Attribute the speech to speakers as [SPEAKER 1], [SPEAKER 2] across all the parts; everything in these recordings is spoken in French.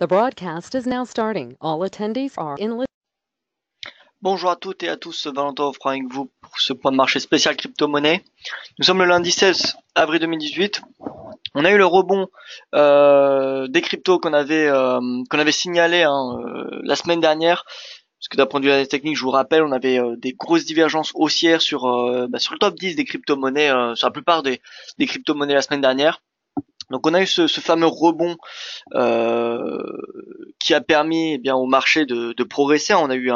[SPEAKER 1] The broadcast is now starting. All attendees are in.
[SPEAKER 2] Bonjour à toutes et à tous, Valentin Offrant avec vous pour ce point de marché spécial crypto-monnaie. Nous sommes le lundi 16 avril 2018. On a eu le rebond des cryptos qu'on avait signalé la semaine dernière. Parce que d'un point de vue analyse technique, je vous rappelle, on avait des grosses divergences haussières sur le top 10 des crypto-monnaies, sur la plupart des crypto-monnaies la semaine dernière. Donc on a eu ce fameux rebond qui a permis au marché de progresser. On a eu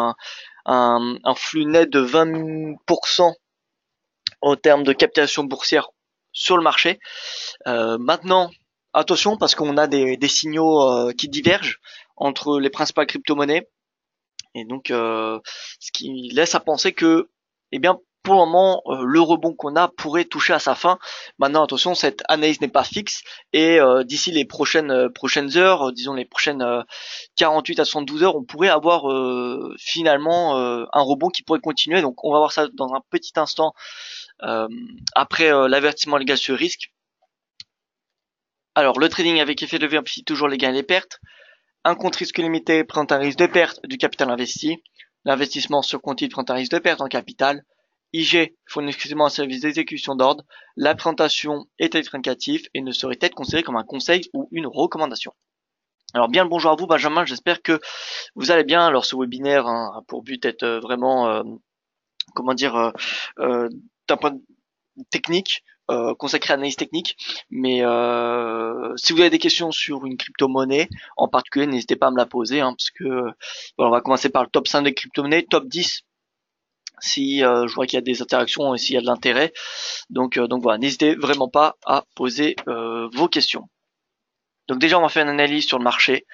[SPEAKER 2] un flux net de 20% en termes de captation boursière sur le marché. Maintenant, attention parce qu'on a des signaux qui divergent entre les principales crypto-monnaies. Et donc, ce qui laisse à penser que, pour le moment, le rebond qu'on a pourrait toucher à sa fin. Maintenant, attention, cette analyse n'est pas fixe et d'ici les prochaines heures, disons les prochaines 48 à 72 heures, on pourrait avoir finalement un rebond qui pourrait continuer. Donc, on va voir ça dans un petit instant après l'avertissement légal sur risque. Alors, le trading avec effet de levier amplifie toujours les gains et les pertes. Un compte risque limité présente un risque de perte du capital investi. L'investissement sur compte titre présente un risque de perte en capital. IG fournit exclusivement un service d'exécution d'ordre. La présentation est indicative et ne saurait être considérée comme un conseil ou une recommandation. Alors bien le bonjour à vous Benjamin, j'espère que vous allez bien. Alors ce webinaire a pour but d'être vraiment, d'un point de technique, consacré à l'analyse technique, mais si vous avez des questions sur une crypto-monnaie en particulier, n'hésitez pas à me la poser, parce que on va commencer par le top 5 des crypto-monnaies, top 10 si je vois qu'il y a des interactions et s'il y a de l'intérêt. Donc voilà, n'hésitez vraiment pas à poser vos questions. Donc déjà on va faire une analyse sur le marché.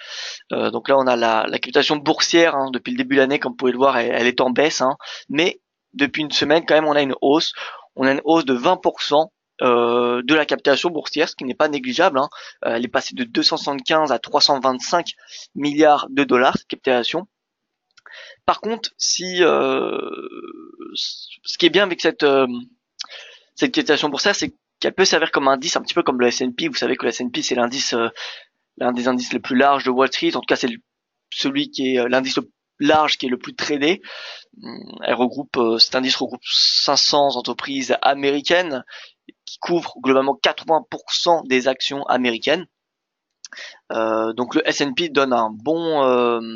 [SPEAKER 2] Donc là on a la capitalisation boursière depuis le début de l'année, comme vous pouvez le voir, elle est en baisse, mais depuis une semaine quand même on a une hausse. On a une hausse de 20% de la captation boursière, ce qui n'est pas négligeable. Elle est passée de 275 à 325 milliards de dollars, cette captation. Par contre, ce qui est bien avec cette captation boursière, c'est qu'elle peut servir comme indice, un petit peu comme le S&P. Vous savez que le S&P, c'est l'indice, l'un des indices les plus larges de Wall Street. En tout cas, c'est celui qui est l'indice le large qui est le plus tradé. Cet indice regroupe 500 entreprises américaines qui couvrent globalement 80% des actions américaines. Donc le S&P donne un bon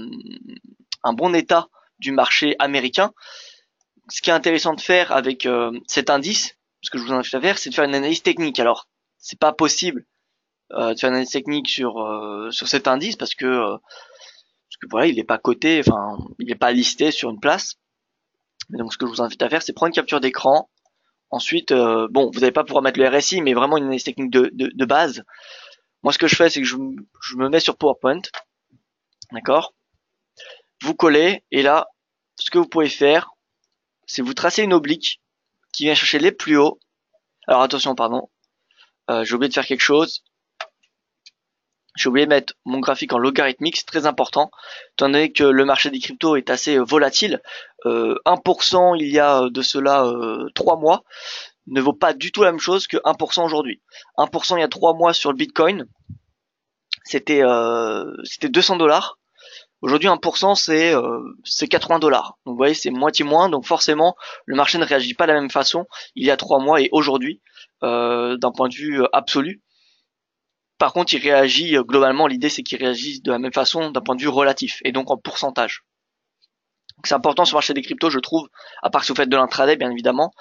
[SPEAKER 2] état du marché américain. Ce qui est intéressant de faire avec cet indice, ce que je vous invite à faire, c'est de faire une analyse technique. Alors, c'est pas possible de faire une analyse technique sur cet indice parce que voilà, il n'est pas coté, enfin, il n'est pas listé sur une place. Mais donc, ce que je vous invite à faire, c'est prendre une capture d'écran. Ensuite, vous n'allez pas pouvoir mettre le RSI, mais vraiment une analyse technique de base. Moi, ce que je fais, c'est que je me mets sur PowerPoint. D'accord? Vous collez, et là, ce que vous pouvez faire, c'est vous tracer une oblique qui vient chercher les plus hauts. Alors attention, pardon, j'ai oublié de faire quelque chose. J'ai oublié de mettre mon graphique en logarithmique, c'est très important, étant donné que le marché des cryptos est assez volatile. 1% il y a de cela 3 mois ne vaut pas du tout la même chose que 1% aujourd'hui. 1% il y a 3 mois sur le Bitcoin, c'était 200 $. Aujourd'hui, 1%, c'est 80 $. Donc, vous voyez, c'est moitié moins. Donc, forcément, le marché ne réagit pas de la même façon il y a 3 mois et aujourd'hui, d'un point de vue absolu. Par contre, il réagit globalement. L'idée, c'est qu'il réagisse de la même façon d'un point de vue relatif et donc en pourcentage. C'est important sur le marché des cryptos, je trouve, à part si vous faites de l'intraday, bien évidemment.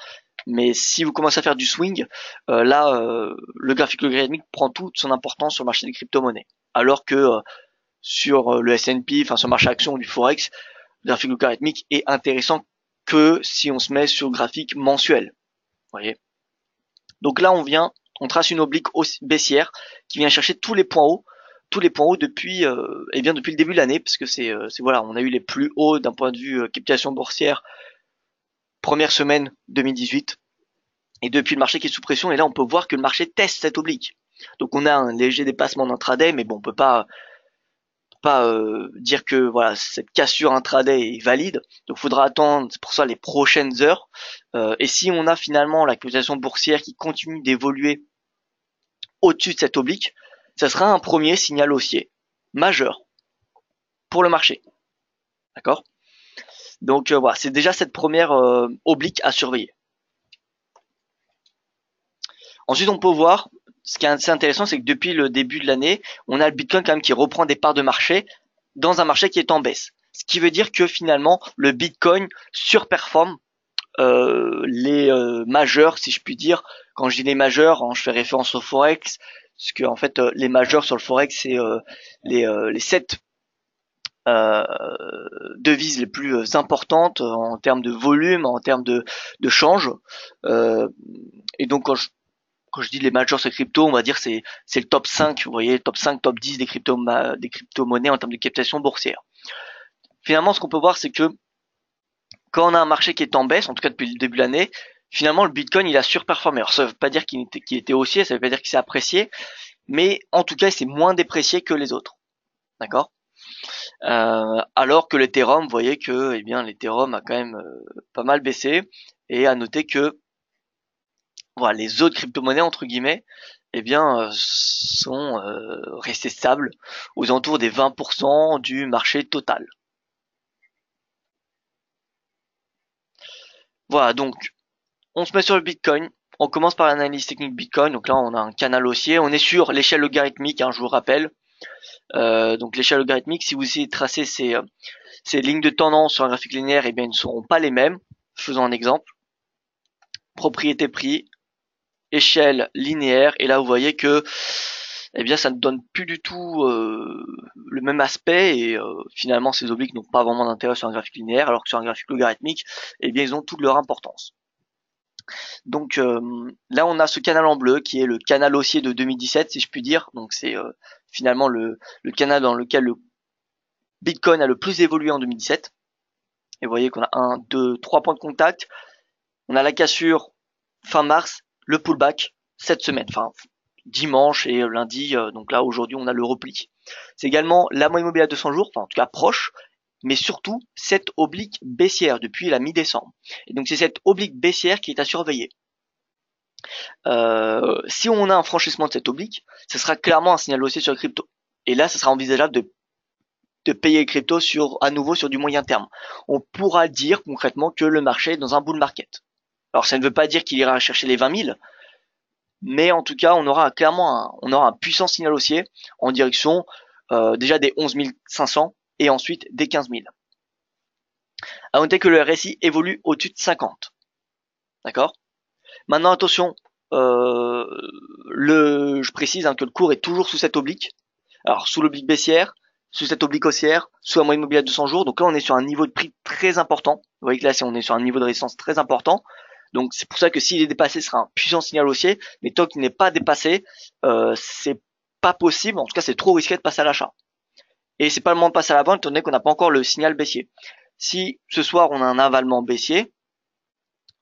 [SPEAKER 2] Mais si vous commencez à faire du swing, le graphique logarithmique prend toute son importance sur le marché des crypto-monnaies. Alors que sur le S&P, enfin sur le marché action du Forex, le graphique logarithmique est intéressant que si on se met sur le graphique mensuel. Voyez. Donc là, on trace une oblique baissière qui vient chercher tous les points hauts depuis depuis le début de l'année, parce que c'est voilà, on a eu les plus hauts d'un point de vue capitalisation boursière première semaine 2018, et depuis le marché qui est sous pression, et là on peut voir que le marché teste cette oblique. Donc on a un léger dépassement d'intraday, mais bon, on peut pas dire que voilà, cette cassure intraday est valide. Donc il faudra attendre, c'est pour ça, les prochaines heures. Et si on a finalement la capitalisation boursière qui continue d'évoluer au-dessus de cette oblique, ça sera un premier signal haussier majeur. pour le marché. D'accord? Donc voilà, c'est déjà cette première oblique à surveiller. Ensuite, on peut voir, ce qui est assez intéressant, c'est que depuis le début de l'année, on a le Bitcoin quand même qui reprend des parts de marché dans un marché qui est en baisse. Ce qui veut dire que finalement, le Bitcoin surperforme les majeurs, si je puis dire. Quand je dis les majeurs, je fais référence au Forex, parce que en fait, les majeurs sur le Forex, c'est les 7 devises les plus importantes en termes de volume, en termes de change. Et donc quand je dis les majors sur crypto, on va dire c'est le top 5, vous voyez, le top 5, top 10 des crypto-monnaies en termes de captation boursière. Finalement, ce qu'on peut voir, c'est que quand on a un marché qui est en baisse, en tout cas depuis le début de l'année, finalement le Bitcoin il a surperformé. Alors ça veut pas dire qu'il était haussier, ça veut pas dire qu'il s'est apprécié, mais en tout cas il s'est moins déprécié que les autres. D'accord? Alors que l'Ethereum, vous voyez que l'Ethereum a quand même pas mal baissé, et à noter que voilà, les autres crypto-monnaies entre guillemets sont restées stables aux alentours des 20% du marché total. Voilà, donc on se met sur le Bitcoin. On commence par l'analyse technique Bitcoin. Donc là, on a un canal haussier. On est sur l'échelle logarithmique, je vous rappelle. Donc l'échelle logarithmique, si vous essayez de tracer ces lignes de tendance sur un graphique linéaire, ils ne seront pas les mêmes. Faisons un exemple. Propriété prix, échelle linéaire. Et là, vous voyez que ça ne donne plus du tout le même aspect. Et finalement, ces obliques n'ont pas vraiment d'intérêt sur un graphique linéaire, alors que sur un graphique logarithmique, ils ont toute leur importance. Donc là on a ce canal en bleu qui est le canal haussier de 2017 si je puis dire. Donc c'est finalement le canal dans lequel le Bitcoin a le plus évolué en 2017. Et vous voyez qu'on a 1, 2, 3 points de contact. On a la cassure fin mars, le pullback cette semaine, enfin dimanche et lundi. Donc là aujourd'hui on a le repli. C'est également la moyenne mobile à 200 jours, enfin en tout cas proche, mais surtout cette oblique baissière depuis la mi-décembre. Et donc c'est cette oblique baissière qui est à surveiller. Si on a un franchissement de cette oblique, ce sera clairement un signal haussier sur le crypto. Et là, ce sera envisageable de payer le crypto à nouveau sur du moyen terme. On pourra dire concrètement que le marché est dans un bull market. Alors ça ne veut pas dire qu'il ira chercher les 20 000, mais en tout cas, on aura clairement un puissant signal haussier en direction déjà des 11 500 et ensuite des 15 000. À noter que le RSI évolue au-dessus de 50. D'accord? Maintenant, attention, je précise que le cours est toujours sous cette oblique. Alors, sous l'oblique baissière, sous cette oblique haussière, sous la moyenne mobile à 200 jours. Donc là, on est sur un niveau de prix très important. Vous voyez que là, on est sur un niveau de résistance très important. Donc, c'est pour ça que s'il est dépassé, ce sera un puissant signal haussier. Mais tant qu'il n'est pas dépassé, c'est pas possible. En tout cas, c'est trop risqué de passer à l'achat. Et c'est pas le moment de passer à la vente, étant donné qu'on n'a pas encore le signal baissier. Si ce soir, on a un avalement baissier,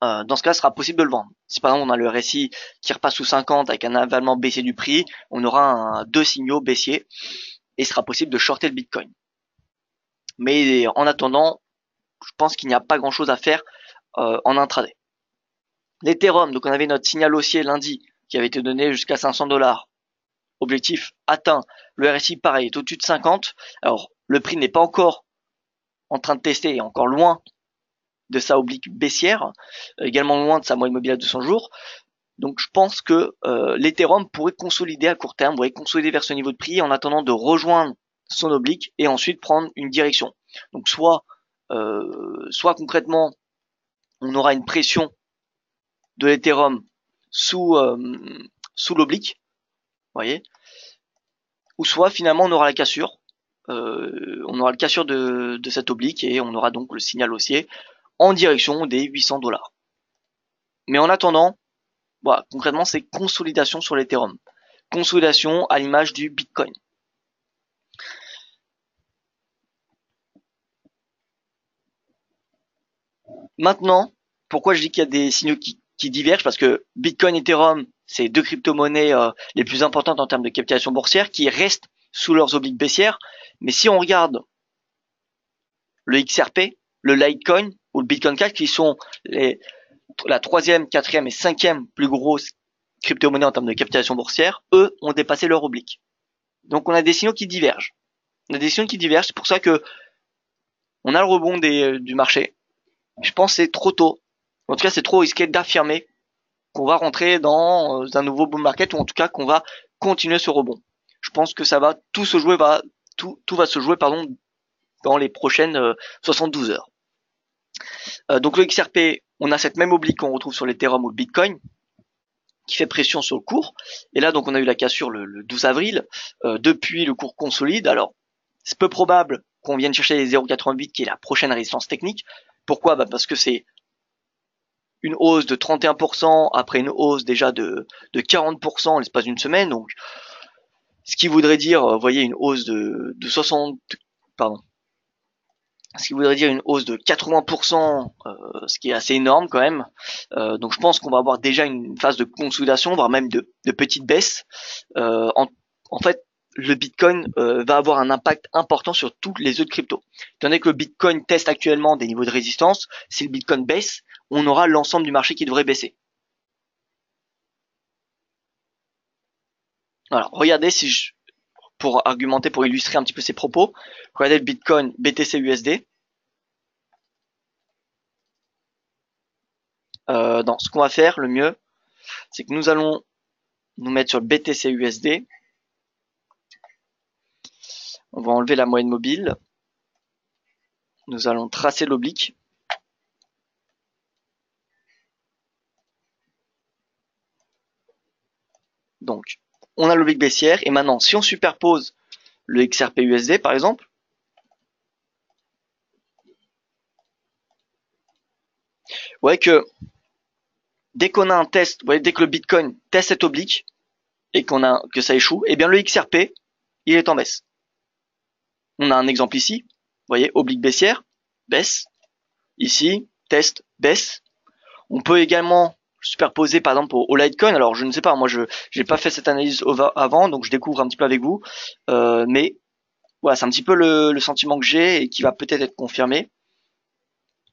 [SPEAKER 2] dans ce cas, ce sera possible de le vendre. Si par exemple on a le RSI qui repasse sous 50 avec un avalement baissier du prix, on aura deux signaux baissiers et il sera possible de shorter le Bitcoin. Mais en attendant, je pense qu'il n'y a pas grand chose à faire en intraday. L'Ethereum, donc on avait notre signal haussier lundi qui avait été donné jusqu'à 500 $. Objectif atteint. Le RSI pareil est au-dessus de 50. Alors le prix n'est pas encore en train de tester, est encore loin de sa oblique baissière, également loin de sa moyenne mobile à 200 jours. Donc je pense que l'Ethereum pourrait consolider à court terme, pourrait consolider vers ce niveau de prix en attendant de rejoindre son oblique et ensuite prendre une direction. Donc soit concrètement on aura une pression de l'Ethereum sous l'oblique, voyez, ou soit finalement on aura la cassure, de cette oblique et on aura donc le signal haussier en direction des 800 $. Mais en attendant, voilà, concrètement, c'est consolidation sur l'Ethereum. Consolidation à l'image du Bitcoin. Maintenant, pourquoi je dis qu'il y a des signaux qui divergent? Parce que Bitcoin et Ethereum, c'est deux crypto-monnaies les plus importantes en termes de capitalisation boursière qui restent sous leurs obliques baissières. Mais si on regarde le XRP, le Litecoin ou le Bitcoin Cash, qui sont la troisième, quatrième et cinquième plus grosse crypto-monnaie en termes de capitalisation boursière, eux ont dépassé leur oblique. Donc on a des signaux qui divergent. On a des signaux qui divergent. C'est pour ça que on a le rebond du marché. Je pense que c'est trop tôt. En tout cas, c'est trop risqué d'affirmer qu'on va rentrer dans un nouveau bull market ou en tout cas qu'on va continuer ce rebond. Je pense que ça va tout se jouer, tout va se jouer dans les prochaines 72 heures. Donc le XRP, on a cette même oblique qu'on retrouve sur l'Ethereum ou le Bitcoin qui fait pression sur le cours. Et là, donc, on a eu la cassure le 12 avril. Depuis, le cours consolide. Alors, c'est peu probable qu'on vienne chercher les 0,88 qui est la prochaine résistance technique. Pourquoi? Parce que c'est une hausse de 31% après une hausse déjà de 40% en l'espace d'une semaine. Donc, ce qui voudrait dire, vous voyez, une hausse de 60, pardon, ce qui voudrait dire une hausse de 80%, ce qui est assez énorme quand même. Donc je pense qu'on va avoir déjà une phase de consolidation, voire même de petites baisses. En fait, le Bitcoin va avoir un impact important sur toutes les autres cryptos. Étant donné que le Bitcoin teste actuellement des niveaux de résistance, si le Bitcoin baisse, on aura l'ensemble du marché qui devrait baisser. Alors regardez pour argumenter, pour illustrer un petit peu ces propos, regardez le Bitcoin BTC USD. Ce qu'on va faire, le mieux, c'est que nous allons nous mettre sur le BTC USD. On va enlever la moyenne mobile. Nous allons tracer l'oblique. Donc, on a l'oblique baissière. Et maintenant, si on superpose le XRP USD, par exemple, vous voyez que dès qu'on a un test, vous voyez, dès que le Bitcoin teste cette oblique et que ça échoue, eh bien le XRP, il est en baisse. On a un exemple ici. Vous voyez, oblique baissière, baisse. Ici, test, baisse. On peut également superposer par exemple au Litecoin. Alors je ne sais pas, moi je n'ai pas fait cette analyse avant, donc je découvre un petit peu avec vous. Mais voilà, c'est un petit peu le sentiment que j'ai et qui va peut-être être confirmé.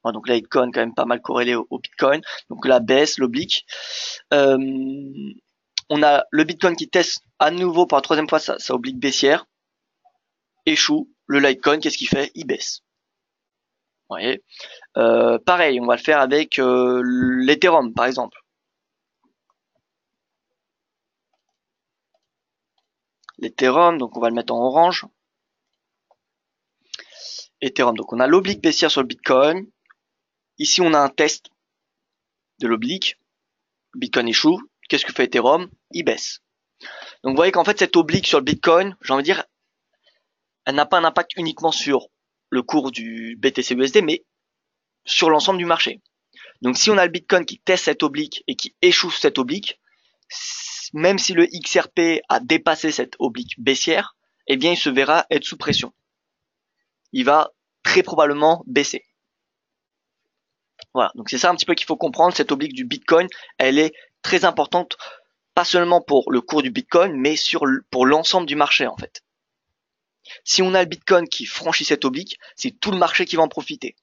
[SPEAKER 2] Voilà, donc Litecoin quand même pas mal corrélé au Bitcoin. Donc la baisse, l'oblique. On a le Bitcoin qui teste à nouveau pour la troisième fois sa oblique baissière. Échoue. Le Litecoin, qu'est-ce qu'il fait? Il baisse. Vous voyez. Pareil, on va le faire avec l'Ethereum par exemple. L'Ethereum, donc on va le mettre en orange. Ethereum, donc on a l'oblique baissière sur le Bitcoin. Ici on a un test de l'oblique. Bitcoin échoue. Qu'est-ce que fait Ethereum? Il baisse. Donc vous voyez qu'en fait cette oblique sur le Bitcoin, j'ai envie de dire, elle n'a pas un impact uniquement sur le cours du BTC-USD, mais sur l'ensemble du marché. Donc si on a le Bitcoin qui teste cette oblique et qui échoue sur cette oblique, même si le XRP a dépassé cette oblique baissière, eh bien il se verra être sous pression. Il va très probablement baisser. Voilà, donc c'est ça un petit peu qu'il faut comprendre, cette oblique du Bitcoin, elle est très importante, pas seulement pour le cours du Bitcoin, mais pour l'ensemble du marché en fait. Si on a le Bitcoin qui franchit cette oblique, c'est tout le marché qui va en profiter.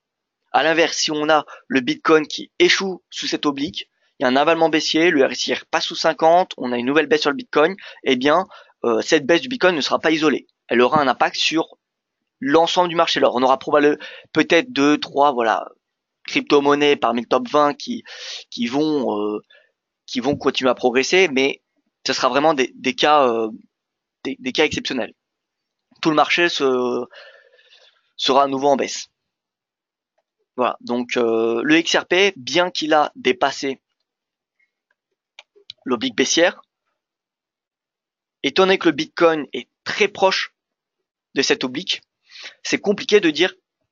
[SPEAKER 2] À l'inverse, si on a le Bitcoin qui échoue sous cette oblique, il y a un avalement baissier, le RSI passe sous 50, on a une nouvelle baisse sur le Bitcoin, eh bien cette baisse du Bitcoin ne sera pas isolée. Elle aura un impact sur l'ensemble du marché. Alors on aura probablement peut-être 2, 3, voilà, crypto-monnaies parmi le top 20 qui vont continuer à progresser, mais ce sera vraiment des cas exceptionnels. Tout le marché sera à nouveau en baisse. Voilà, donc le XRP, bien qu'il a dépassé l'oblique baissière, étant donné que le Bitcoin est très proche de cette oblique, c'est compliqué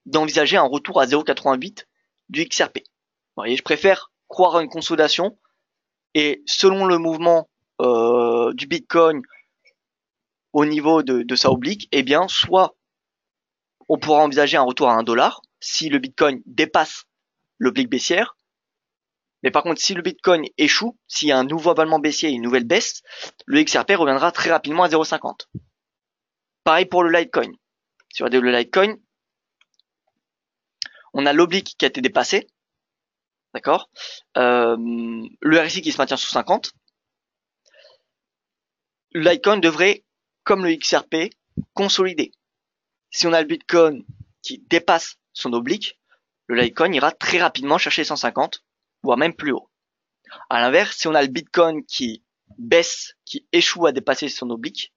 [SPEAKER 2] d'envisager un retour à 0,88 du XRP. Vous voyez, je préfère croire à une consolidation et selon le mouvement du Bitcoin au niveau de sa oblique, eh bien, soit on pourra envisager un retour à $1 si le Bitcoin dépasse l'oblique baissière. Mais par contre, si le Bitcoin échoue, s'il y a un nouveau avalement baissier et une nouvelle baisse, le XRP reviendra très rapidement à 0,50. Pareil pour le Litecoin. Si vous regardez le Litecoin, on a l'oblique qui a été dépassé. D'accord, le RSI qui se maintient sous 50. Le Litecoin devrait, comme le XRP, consolider. Si on a le Bitcoin qui dépasse son oblique, le Litecoin ira très rapidement chercher les 150, voire même plus haut. À l'inverse, si on a le Bitcoin qui baisse, qui échoue à dépasser son oblique,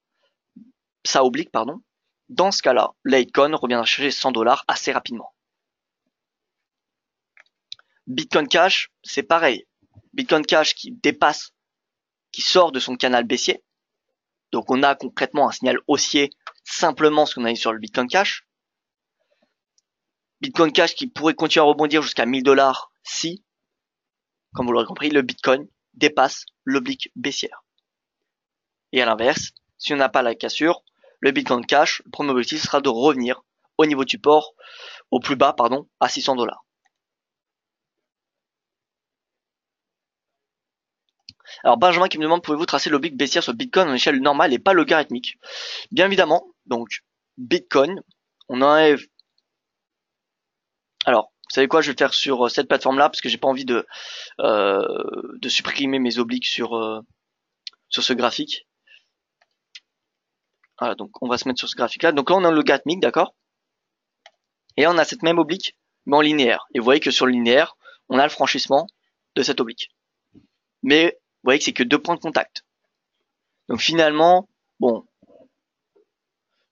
[SPEAKER 2] sa oblique, pardon, dans ce cas-là, Litecoin reviendra chercher 100 $ assez rapidement. Bitcoin Cash, c'est pareil. Bitcoin Cash qui dépasse, qui sort de son canal baissier. Donc on a concrètement un signal haussier, simplement ce qu'on a eu sur le Bitcoin Cash. Bitcoin Cash qui pourrait continuer à rebondir jusqu'à 1000 $ si, comme vous l'aurez compris, le Bitcoin dépasse l'oblique baissière. Et à l'inverse, si on n'a pas la cassure, le Bitcoin Cash, le premier objectif sera de revenir au niveau de support, au plus bas, pardon, à 600 $. Alors Benjamin qui me demande, pouvez-vous tracer l'oblique baissière sur Bitcoin en échelle normale et pas logarithmique? Bien évidemment, donc Bitcoin, on enlève. Alors, vous savez quoi, je vais le faire sur cette plateforme-là parce que j'ai pas envie de supprimer mes obliques sur ce graphique. Voilà, donc on va se mettre sur ce graphique-là. Donc là, on a le logarithmique, d'accord? Et là, on a cette même oblique, mais en linéaire. Et vous voyez que sur le linéaire, on a le franchissement de cette oblique. Mais vous voyez que c'est que 2 points de contact. Donc finalement, bon,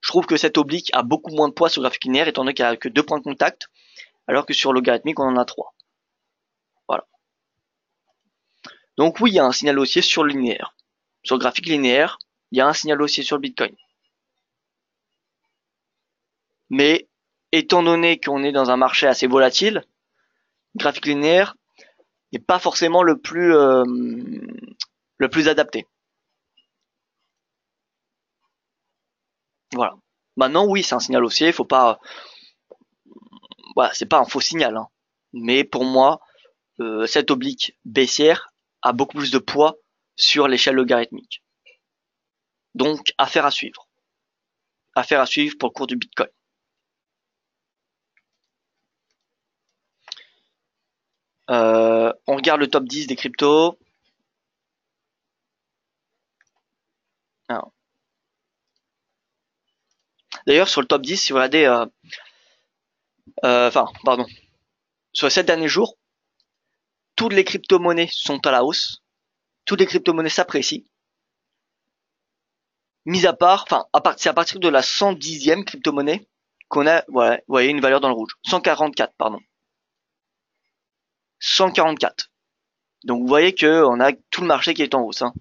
[SPEAKER 2] je trouve que cette oblique a beaucoup moins de poids sur le graphique linéaire, étant donné qu'il n'y a que 2 points de contact, alors que sur le logarithmique, on en a 3. Voilà. Donc oui, il y a un signal haussier sur le linéaire. Sur le graphique linéaire, il y a un signal haussier sur le Bitcoin. Mais étant donné qu'on est dans un marché assez volatile, le graphique linéaire n'est pas forcément le plus adapté. Voilà. Maintenant, oui, c'est un signal haussier. Faut pas, voilà, c'est pas un faux signal. Hein. Mais pour moi, cette oblique baissière a beaucoup plus de poids sur l'échelle logarithmique. Donc, affaire à suivre. Affaire à suivre pour le cours du Bitcoin. On regarde le top 10 des cryptos. D'ailleurs, sur le top 10, si vous regardez, sur les 7 derniers jours, toutes les crypto-monnaies sont à la hausse. Toutes les crypto-monnaies s'apprécient. Mis à part, c'est à partir de la 110e crypto-monnaie qu'on a, voilà, vous voyez, une valeur dans le rouge. 144, pardon. 144. Donc vous voyez que on a tout le marché qui est en hausse. Hein.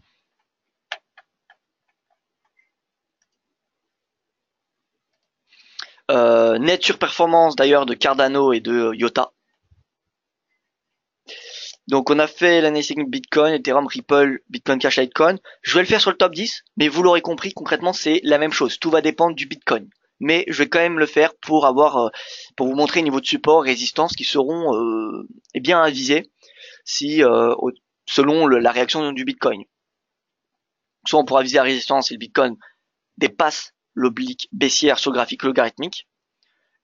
[SPEAKER 2] Net surperformance d'ailleurs de Cardano et de IOTA. Donc on a fait l'analyse technique Bitcoin, Ethereum, Ripple, Bitcoin Cash, Litecoin. Je vais le faire sur le top 10, mais vous l'aurez compris, concrètement c'est la même chose. Tout va dépendre du Bitcoin. Mais je vais quand même le faire pour pour vous montrer les niveaux de support, résistance qui seront bien avisés si selon la réaction du Bitcoin. Soit on pourra viser la résistance si le Bitcoin dépasse l'oblique baissière sur le graphique logarithmique.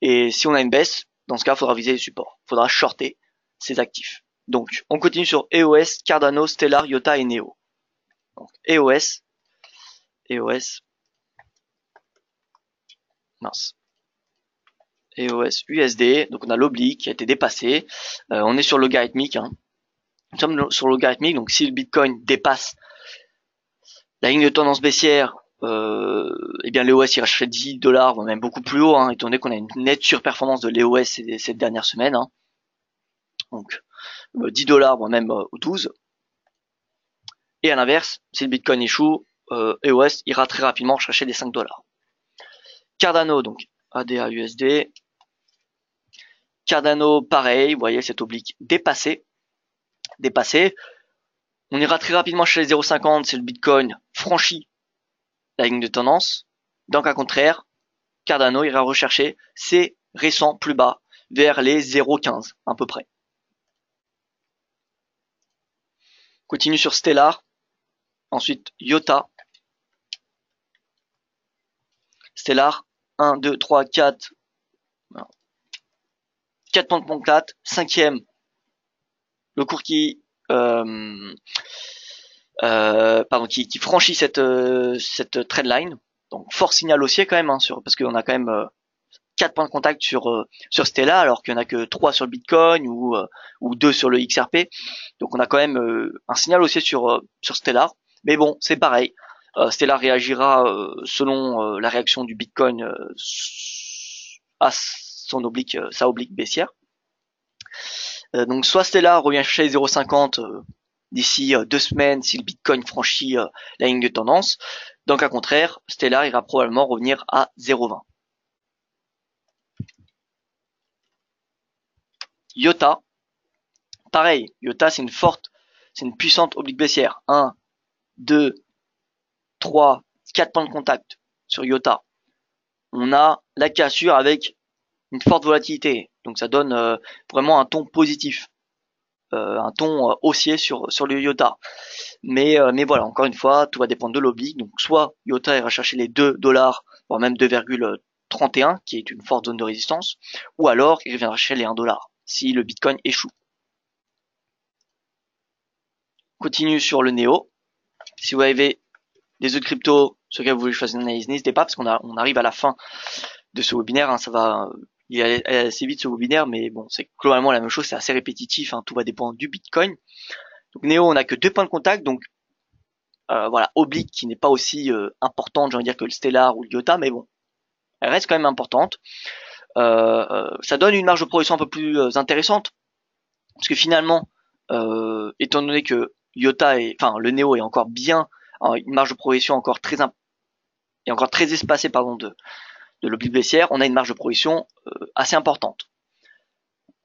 [SPEAKER 2] Et si on a une baisse, dans ce cas, il faudra viser les supports. Il faudra shorter ces actifs. Donc, on continue sur EOS, Cardano, Stellar, IOTA et Neo. Donc, EOS, USD. Donc, on a l'oblique qui a été dépassé. On est sur logarithmique. Hein. Nous sommes sur logarithmique. Donc, si le Bitcoin dépasse la ligne de tendance baissière, eh bien l'EOS ira chercher 10 $, voire même beaucoup plus haut, hein, étant donné qu'on a une nette surperformance de l'EOS cette dernière semaine. Hein. Donc 10 $, voire même 12. Et à l'inverse, si le Bitcoin échoue, EOS ira très rapidement chercher des 5 $. Cardano, donc ADA USD. Cardano, pareil, vous voyez cette oblique dépassée. On ira très rapidement chez les 0,50 si le Bitcoin franchit la ligne de tendance. Dans le cas contraire, Cardano ira rechercher ses récents plus bas vers les 0,15 à peu près. Continue sur Stellar. Ensuite, IOTA. Stellar, 1, 2, 3, 4. 4 points de contact. 5e, le cours qui franchit cette trendline. Donc fort signal haussier quand même, hein, parce qu'on a quand même 4 points de contact sur Stellar, alors qu'il y en a que 3 sur le Bitcoin ou 2 sur le XRP. Donc on a quand même un signal haussier sur Stellar. Mais bon, c'est pareil. Stellar réagira selon la réaction du Bitcoin à sa oblique baissière. Donc soit Stellar revient chercher les 0,50 d'ici 2 semaines si le Bitcoin franchit la ligne de tendance. Dans le cas contraire, Stellar ira probablement revenir à 0,20. IOTA, pareil, IOTA c'est une puissante oblique baissière. 1, 2, 3, 4 points de contact sur IOTA. On a la cassure avec une forte volatilité, donc ça donne vraiment un ton positif, un ton haussier sur le IOTA. Mais voilà, encore une fois, tout va dépendre de l'oblique. Donc soit IOTA ira chercher les 2 $, voire même 2,31, qui est une forte zone de résistance, ou alors il reviendra chercher les 1 $, si le Bitcoin échoue. Continue sur le Néo. Si vous avez des autres cryptos sur lesquels vous voulez choisir une analyse, n'hésitez pas, parce qu'on arrive à la fin de ce webinaire, hein, ça va il est assez vite ce webinaire, mais bon, c'est globalement la même chose, c'est assez répétitif, hein, tout va dépendre du Bitcoin. Donc Néo, on n'a que 2 points de contact, donc voilà, oblique qui n'est pas aussi importante, j'ai envie de dire, que le Stellar ou le IOTA, mais bon, elle reste quand même importante. Ça donne une marge de progression un peu plus intéressante, parce que finalement, étant donné que le Néo est encore bien, une marge de progression encore très espacée, de l'oblique baissière, on a une marge de progression assez importante.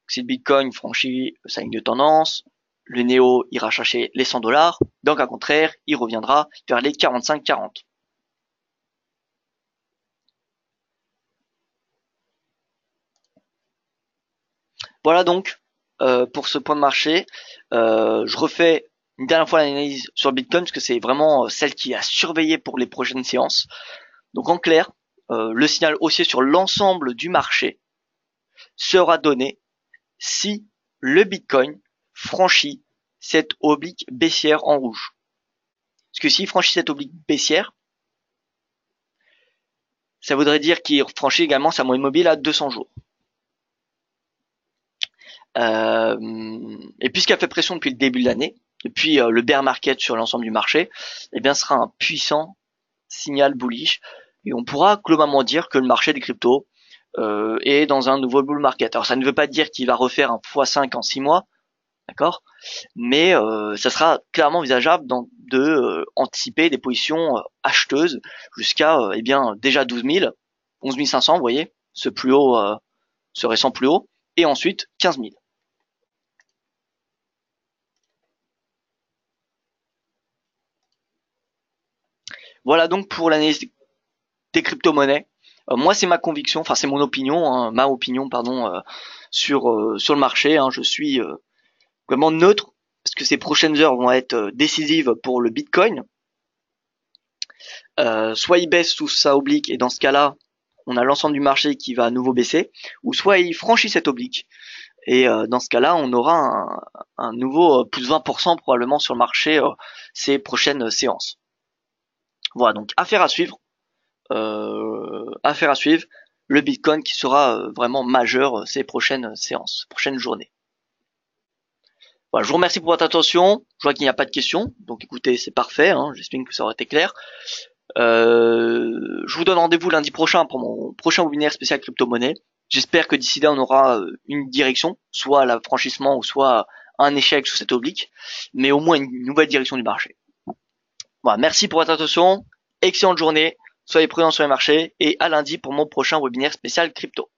[SPEAKER 2] Si le Bitcoin franchit sa ligne de tendance, le Néo ira chercher les 100 $, donc à contraire, il reviendra vers les 45-40. Voilà donc pour ce point de marché. Je refais une dernière fois l'analyse sur le Bitcoin, parce que c'est vraiment celle qui est à surveiller pour les prochaines séances. Donc en clair, le signal haussier sur l'ensemble du marché sera donné si le Bitcoin franchit cette oblique baissière en rouge. Parce que s'il franchit cette oblique baissière, ça voudrait dire qu'il franchit également sa moyenne mobile à 200 jours. Et puisqu'il a fait pression depuis le début de l'année, depuis le bear market sur l'ensemble du marché, eh bien, ce sera un puissant signal bullish. Et on pourra globalement dire que le marché des cryptos est dans un nouveau bull market. Alors ça ne veut pas dire qu'il va refaire un x5 en 6 mois, d'accord, mais ça sera clairement envisageable de anticiper des positions acheteuses jusqu'à eh bien déjà 12 000, 11 500, vous voyez, ce plus haut, ce récent plus haut, et ensuite 15 000. Voilà donc pour l'analyse des crypto-monnaies. Moi, c'est ma conviction, enfin c'est mon opinion, hein, ma opinion, pardon, sur le marché. Hein, je suis vraiment neutre parce que ces prochaines heures vont être décisives pour le Bitcoin. Soit il baisse sous sa oblique et dans ce cas-là, on a l'ensemble du marché qui va à nouveau baisser, ou soit il franchit cette oblique et dans ce cas-là, on aura un nouveau plus de 20% probablement sur le marché ces prochaines séances. Voilà, donc affaire à suivre. Le Bitcoin qui sera vraiment majeur ces prochaines séances, prochaines journées. Voilà, je vous remercie pour votre attention. Je vois qu'il n'y a pas de questions, donc écoutez, c'est parfait. Hein, j'espère que ça aurait été clair. Je vous donne rendez-vous lundi prochain pour mon prochain webinaire spécial crypto-monnaie. J'espère que d'ici là, on aura une direction, soit l'affranchissement ou soit un échec sous cette oblique, mais au moins une nouvelle direction du marché. Voilà, merci pour votre attention. Excellente journée. Soyez prudents sur les marchés et à lundi pour mon prochain webinaire spécial crypto.